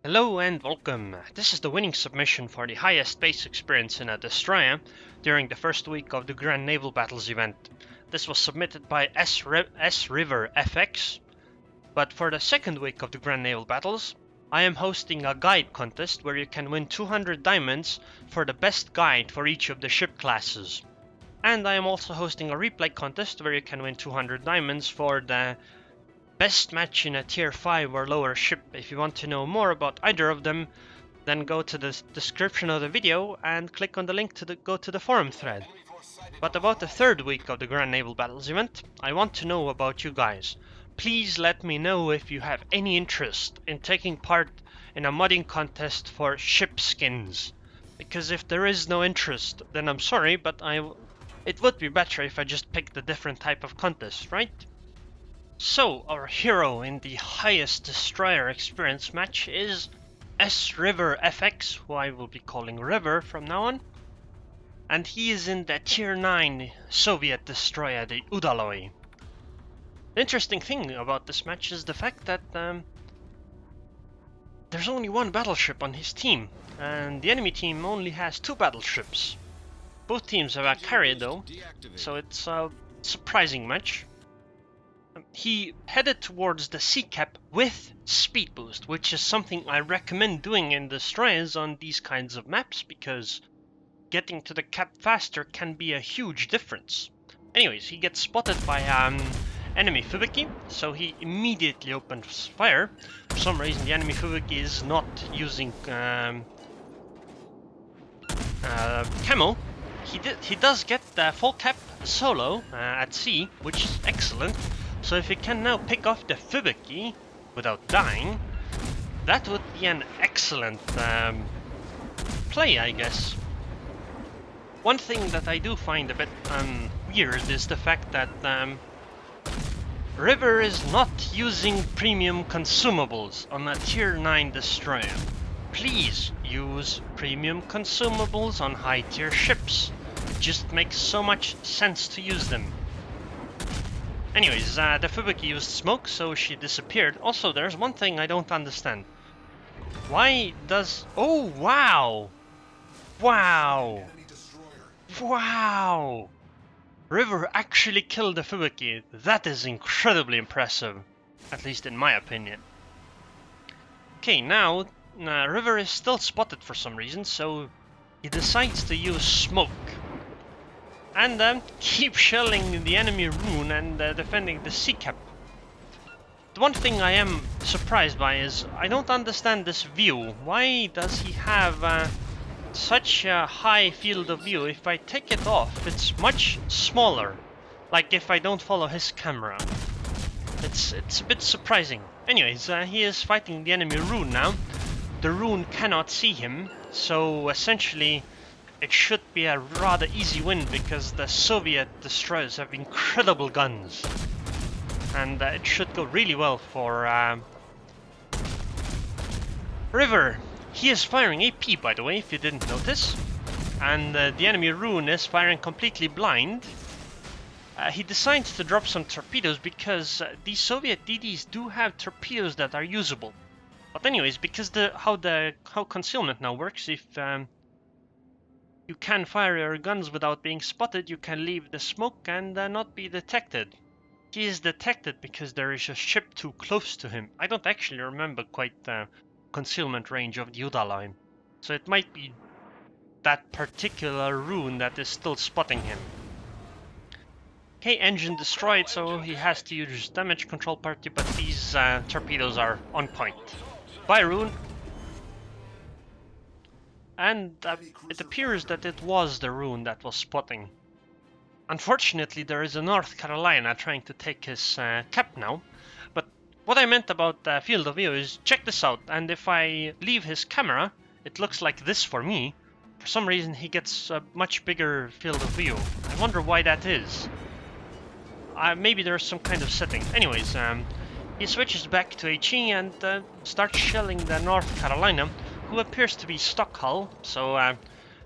Hello and welcome. This is the winning submission for the highest base experience in a destroyer during the first week of the Grand Naval Battles event. This was submitted by SriverFX, but for the second week of the Grand Naval Battles, I am hosting a guide contest where you can win 200 diamonds for the best guide for each of the ship classes. And I am also hosting a replay contest where you can win 200 diamonds for the best match in a tier 5 or lower ship. If you want to know more about either of them, then go to the description of the video and click on the link to go to the forum thread. But about the third week of the Grand Naval Battles event, I want to know about you guys. Please let me know if you have any interest in taking part in a modding contest for ship skins. Because if there is no interest, then I'm sorry, but it would be better if I just picked a different type of contest, right? So, our hero in the highest destroyer experience match is SriverFX, who I will be calling River from now on. And he is in the tier 9 Soviet destroyer, the Udaloi. The interesting thing about this match is the fact that there's only one battleship on his team, and the enemy team only has 2 battleships. Both teams have a carrier though, so it's a surprising match. He headed towards the sea cap with speed boost, which is something I recommend doing in destroyers on these kinds of maps, because getting to the cap faster can be a huge difference. Anyways, he gets spotted by enemy Fubuki, so he immediately opens fire. For some reason the enemy Fubuki is not using camo. He does get the full cap solo at sea, which is excellent. So if he can now pick off the Fubuki without dying, that would be an excellent play, I guess. One thing that I do find a bit weird is the fact that River is not using premium consumables on a tier 9 destroyer. Please use premium consumables on high tier ships. It just makes so much sense to use them. Anyways, the Fubuki used smoke, so she disappeared. Also, there's one thing I don't understand. Why does... Oh, wow! Wow! Wow! River actually killed the Fubuki. That is incredibly impressive. At least in my opinion. Okay, now River is still spotted for some reason, so he decides to use smoke. And keep shelling the enemy Roon and defending the sea cap. The one thing I am surprised by is I don't understand this view. Why does he have such a high field of view? If I take it off, it's much smaller. Like if I don't follow his camera. It's a bit surprising. Anyways, he is fighting the enemy Roon now. The Roon cannot see him, so essentially it should be a rather easy win, because the Soviet destroyers have incredible guns. And it should go really well for River. He is firing AP, by the way, if you didn't notice. And the enemy Roon is firing completely blind. He decides to drop some torpedoes, because these Soviet DDs do have torpedoes that are usable. But anyways, because how concealment now works, if you can fire your guns without being spotted, you can leave the smoke and not be detected. He is detected because there is a ship too close to him. I don't actually remember quite the concealment range of the Udaloi, so it might be that particular Roon that is still spotting him. Okay, engine destroyed, so he has to use damage control party, but these torpedoes are on point. Bye, Roon. And it appears that it was the Roon that was spotting. Unfortunately, there is a North Carolina trying to take his cap now. But what I meant about the field of view is, check this out. And if I leave his camera, it looks like this for me. For some reason, he gets a much bigger field of view. I wonder why that is. Maybe there's some kind of setting. Anyways, he switches back to HE and starts shelling the North Carolina, who appears to be stock hull, so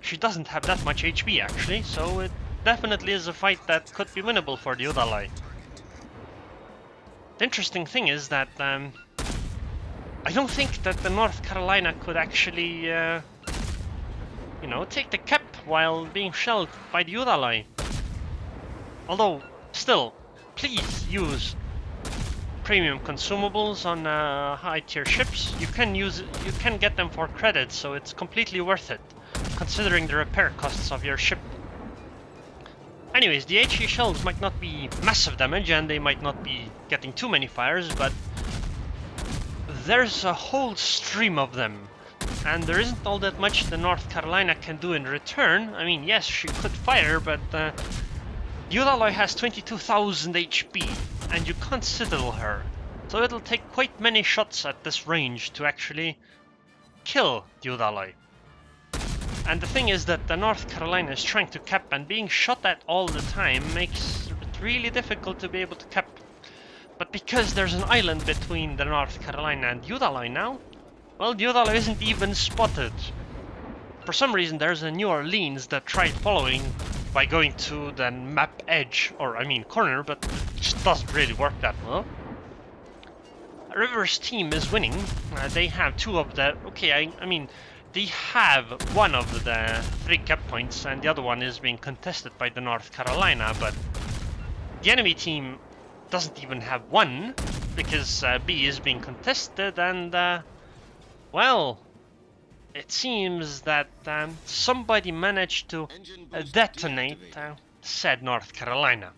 she doesn't have that much HP actually, so it definitely is a fight that could be winnable for the Udaloi. The interesting thing is that I don't think that the North Carolina could actually, take the cap while being shelled by the Udaloi. Although, still, please use premium consumables on high-tier ships. You can get them for credits, so it's completely worth it, considering the repair costs of your ship. Anyways, the HE shells might not be massive damage, and they might not be getting too many fires, but there's a whole stream of them, and there isn't all that much the North Carolina can do in return. I mean, yes, she could fire, but Udaloi has 22,000 HP, and you can't citadel her, so it'll take quite many shots at this range to actually kill the Udaloi. And the thing is that the North Carolina is trying to cap, and being shot at all the time makes it really difficult to be able to cap. But because there's an island between the North Carolina and Udaloi now, well, the Udaloi isn't even spotted. For some reason, there's a New Orleans that tried following by going to the map edge, or I mean corner, but it just doesn't really work that well. River's team is winning. They have two of the... Okay, I mean, they have one of the 3 cap points, and the other one is being contested by the North Carolina, but the enemy team doesn't even have one, because B is being contested, and well, it seems that somebody managed to detonate said North Carolina.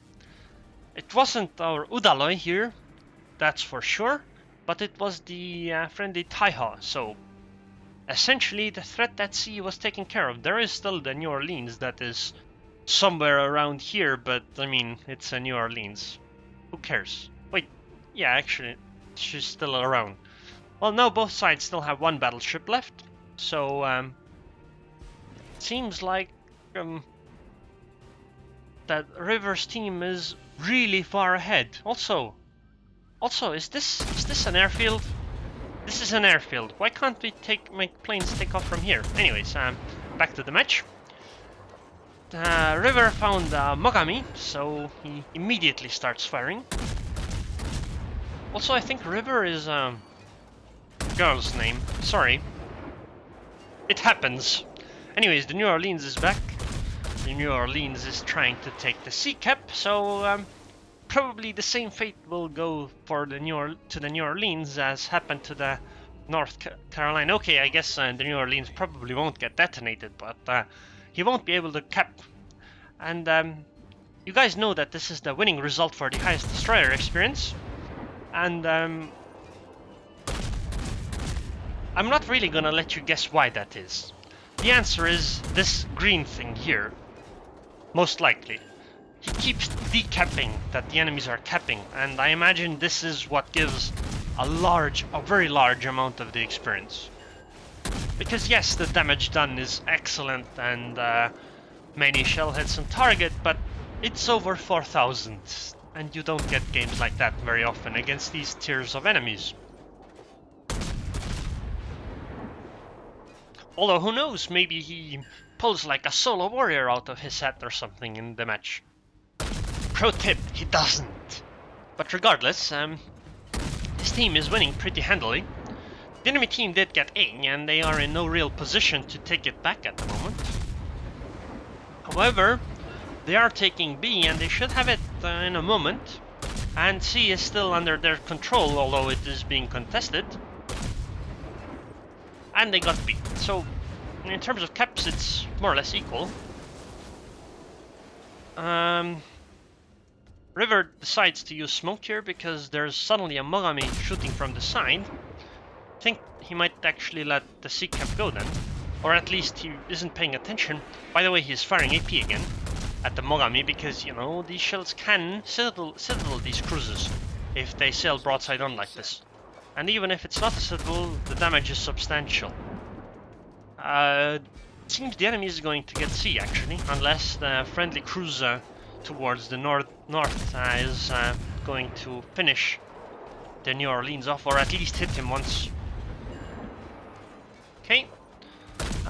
It wasn't our Udaloi here, that's for sure, but it was the friendly Taiha, so essentially the threat at sea was taken care of. There is still the New Orleans that is somewhere around here, but I mean, it's a New Orleans. Who cares? Wait, yeah, actually, she's still around. Well, now both sides still have one battleship left, so it seems like that River's team is really far ahead. Also, is this an airfield? This is an airfield. Why can't we make planes take off from here? Anyways, back to the match. River found Mogami, so he immediately starts firing. Also, I think River is a girl's name. Sorry. It happens. Anyways, the New Orleans is back. The New Orleans is trying to take the sea cap, so probably the same fate will go for the New Orleans as happened to the North Carolina. Okay, I guess the New Orleans probably won't get detonated, but he won't be able to cap. And you guys know that this is the winning result for the highest destroyer experience. And I'm not really gonna let you guess why that is. The answer is this green thing here. Most likely. He keeps decapping that the enemies are capping, and I imagine this is what gives a very large amount of the experience. Because yes, the damage done is excellent and many shell hits on target, but it's over 4,000, and you don't get games like that very often against these tiers of enemies. Although who knows, maybe he pulls like a solo warrior out of his hat or something in the match. Pro tip, he doesn't. But regardless, his team is winning pretty handily. The enemy team did get A, and they are in no real position to take it back at the moment. However, they are taking B, and they should have it in a moment. And C is still under their control, although it is being contested. And they got B. So, in terms of caps, it's more or less equal. River decides to use smoke here because there's suddenly a Mogami shooting from the side. I think he might actually let the sea cap go then. Or at least he isn't paying attention. By the way, he's firing AP again at the Mogami because, you know, these shells can citadel these cruisers if they sail broadside on like this. And even if it's not a citadel, the damage is substantial. It seems the enemy is going to get C actually, unless the friendly cruiser towards the north is going to finish the New Orleans off, or at least hit him once. Okay,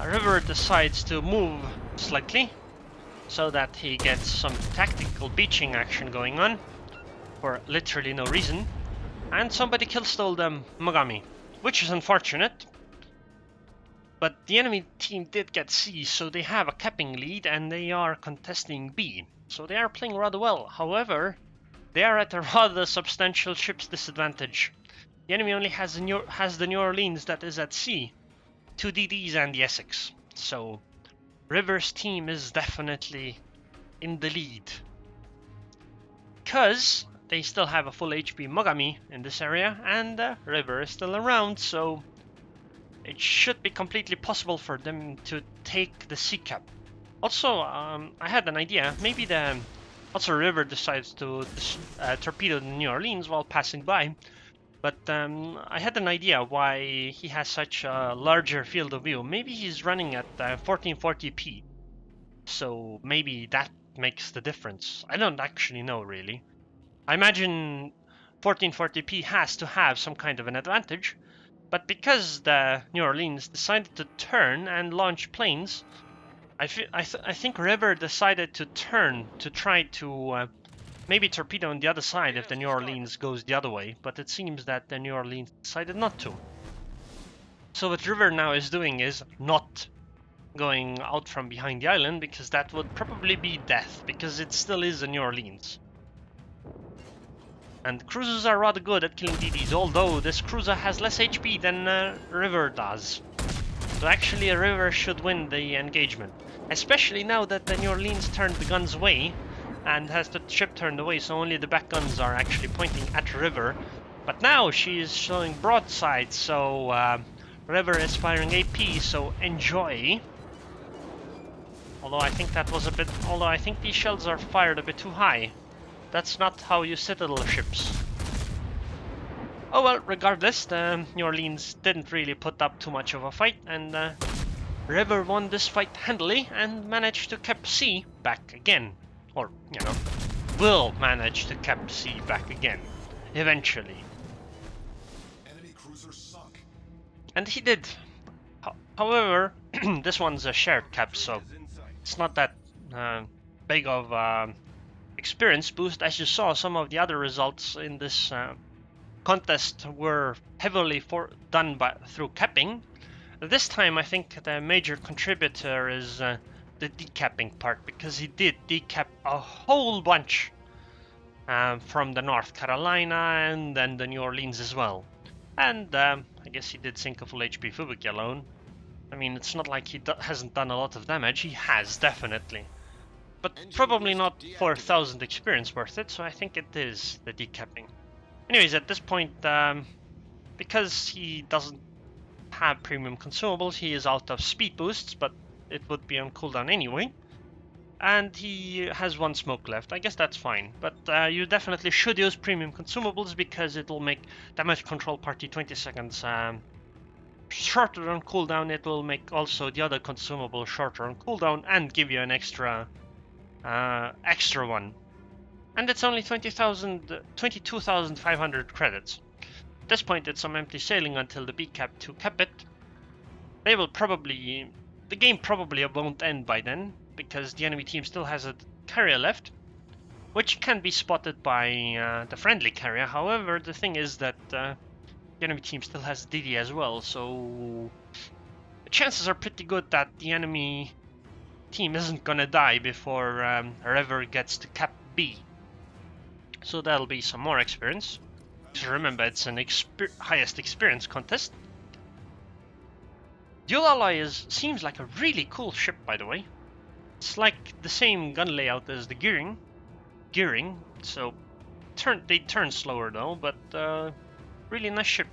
River decides to move slightly so that he gets some tactical beaching action going on for literally no reason, and somebody kill stole the Mogami. which is unfortunate. But the enemy team did get C, so they have a capping lead and they are contesting B. So they are playing rather well. However, they are at a rather substantial ship's disadvantage. The enemy only has the New Orleans that is at C, 2 DDs and the Essex. So River's team is definitely in the lead. Because they still have a full HP Mogami in this area and River is still around, so it should be completely possible for them to take the C cap. Also, I had an idea. Maybe also River decides to torpedo the New Orleans while passing by. But I had an idea why he has such a larger field of view. Maybe he's running at 1440p. So maybe that makes the difference. I don't actually know, really. I imagine 1440p has to have some kind of an advantage. But because the New Orleans decided to turn and launch planes, I think River decided to turn to try to maybe torpedo on the other side if the New Orleans goes the other way, but it seems that the New Orleans decided not to. So what River now is doing is not going out from behind the island, because that would probably be death, because it still is a New Orleans. And cruisers are rather good at killing DDs, although this cruiser has less HP than River does. So actually a River should win the engagement. Especially now that the New Orleans turned the guns away and has the ship turned away, so only the back guns are actually pointing at River. But now she is showing broadside, so River is firing AP, so enjoy. Although I think these shells are fired a bit too high. That's not how you citadel ships. Oh well, regardless, the New Orleans didn't really put up too much of a fight, and River won this fight handily and managed to cap C back again. Or, you know, will manage to cap C back again, eventually. Enemy cruiser sunk. And he did. However, this one's a shared cap, so it's not that big of experience boost. As you saw, some of the other results in this contest were heavily done through capping. This time I think the major contributor is the decapping part, because he did decap a whole bunch from the North Carolina and then the New Orleans as well. And I guess he did sink a full HP Fubuki alone. I mean, it's not like he hasn't done a lot of damage. He has, definitely. But probably not 4,000 experience worth it, so I think it is the decapping. Anyways, at this point, because he doesn't have premium consumables, he is out of speed boosts, but it would be on cooldown anyway. And he has 1 smoke left. I guess that's fine, but you definitely should use premium consumables, because it will make damage control party 20 seconds shorter on cooldown. It will make also the other consumable shorter on cooldown and give you an extra one. And it's only 22,500 credits. At this point it's some empty sailing until the B cap to cap it. The game probably won't end by then, because the enemy team still has a carrier left, which can be spotted by the friendly carrier. However, the thing is that the enemy team still has DD as well, so the chances are pretty good that the enemy team isn't gonna die before River gets to cap B. So that'll be some more experience. So remember, it's an highest experience contest. Udaloi seems like a really cool ship, by the way. It's like the same gun layout as the gearing, so they turn slower though, but really nice ship.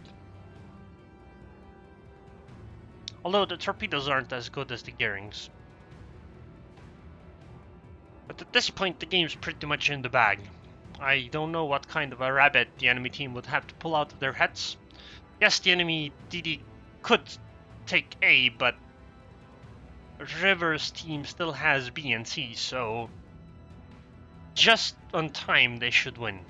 Although the torpedoes aren't as good as the gearings. But at this point the game's pretty much in the bag. I don't know what kind of a rabbit the enemy team would have to pull out of their hats. Yes, the enemy DD could take A, but River's team still has B and C, so just on time they should win.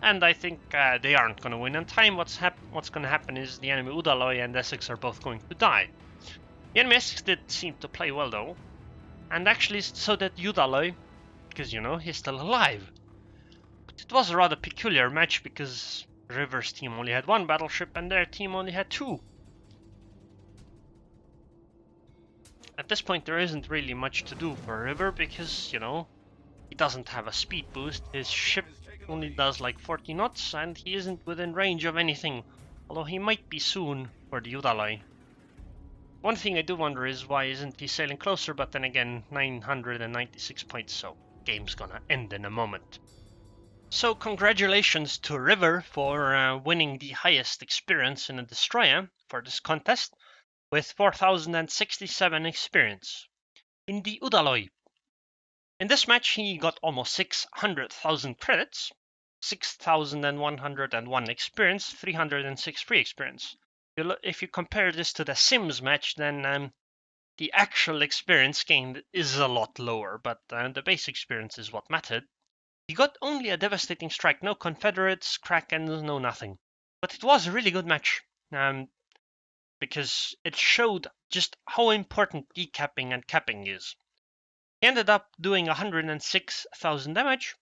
And I think they aren't going to win on time. What's going to happen is the enemy Udaloi and Essex are both going to die. The enemy Essex did seem to play well though, and actually so did Udaloi, because, you know, he's still alive. But it was a rather peculiar match, because River's team only had 1 battleship and their team only had 2. At this point there isn't really much to do for River because, you know, he doesn't have a speed boost. His ship only does like 40 knots and he isn't within range of anything, although he might be soon for the Udaloi. One thing I do wonder is why isn't he sailing closer, but then again 996 points, so game's gonna end in a moment. So congratulations to River for winning the highest experience in a destroyer for this contest with 4067 experience. In the Udaloi, in this match he got almost 600,000 credits, 6,101 experience, 306 free experience. If you compare this to the Sims match, then the actual experience gained is a lot lower, but the base experience is what mattered. He got only a devastating strike, no Confederates, Krakens, no nothing. But it was a really good match, because it showed just how important decapping and capping is. He ended up doing 106,000 damage,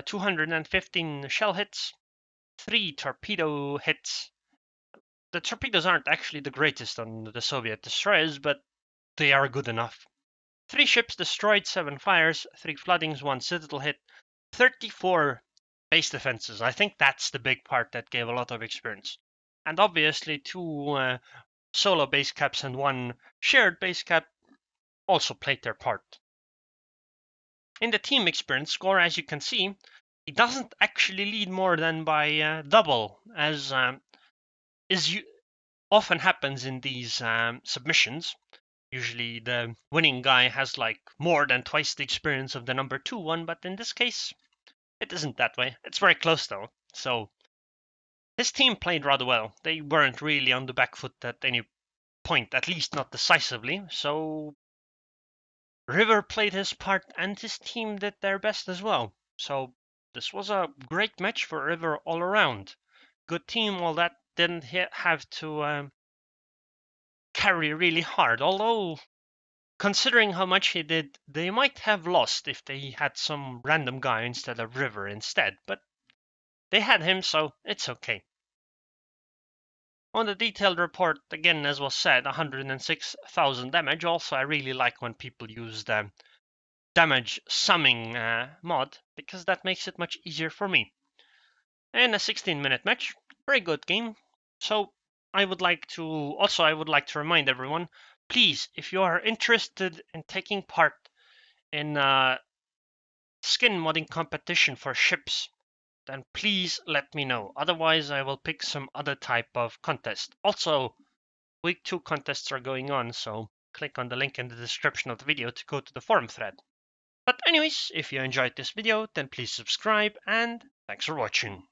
215 shell hits, 3 torpedo hits. The torpedoes aren't actually the greatest on the Soviet destroyers, but they are good enough. 3 ships destroyed, 7 fires, 3 floodings, 1 citadel hit, 34 base defenses. I think that's the big part that gave a lot of experience. And obviously 2 solo base caps and 1 shared base cap also played their part. In the team experience score, as you can see, he doesn't actually lead more than by double, as often happens in these submissions. Usually the winning guy has like more than twice the experience of the number 2 one, but in this case, it isn't that way. It's very close though. So his team played rather well. They weren't really on the back foot at any point, at least not decisively. So River played his part and his team did their best as well. So this was a great match for River all around. Good team, all that. Didn't have to carry really hard, although considering how much he did, they might have lost if they had some random guy instead of River instead, but they had him, so it's okay. On the detailed report, again, as was said, 106,000 damage. Also, I really like when people use the damage summing mod, because that makes it much easier for me. And a 16-minute match, very good game. So I would like to remind everyone, please, if you are interested in taking part in a skin modding competition for ships, then please let me know. Otherwise, I will pick some other type of contest. Also, week 2 contests are going on, so click on the link in the description of the video to go to the forum thread. But anyways, if you enjoyed this video, then please subscribe and thanks for watching.